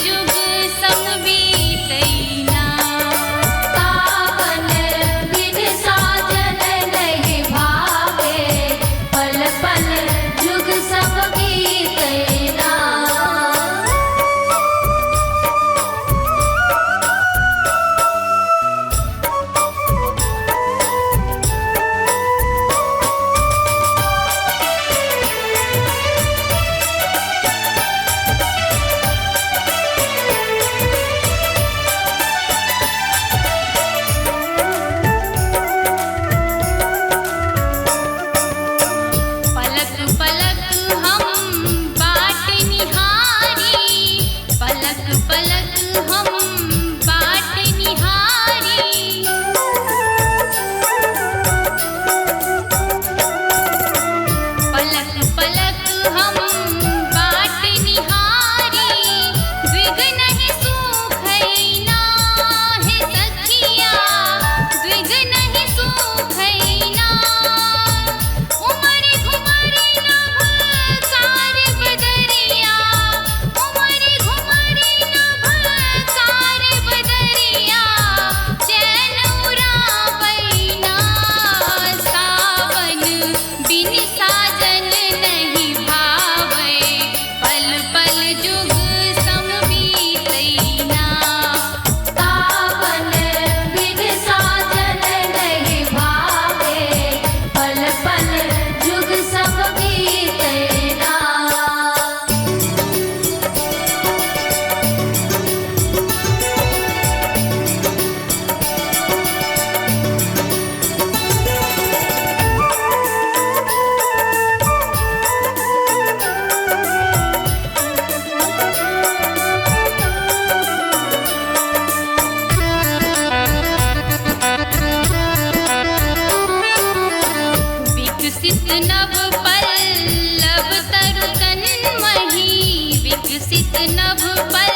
जुग सम बीतैना। कावन बिन साजन नहीं भावे, पल पल जुग सम बीतैना। पलक पलक हम बाट निहारी, पलक पलक हम बाट निहारी। पलक पलक हम बाट निहारी, द्विग नहीं सूखैना है सखिया, द्विग नहीं सूखैना। उमरि घुमरि नभ कार बदरिया, उमरि घुमरि नभ कार बदरिया, चैन उड़ावैना। सावन बिन साजन नहीं भावे, पल पल जुग सम बीतैना। कावन बिन साजन नहीं भावे, पल पल जुग सम बीतैना। विकसित नभ पल्लव तरु तन्मही, विकसित नभ पल्लव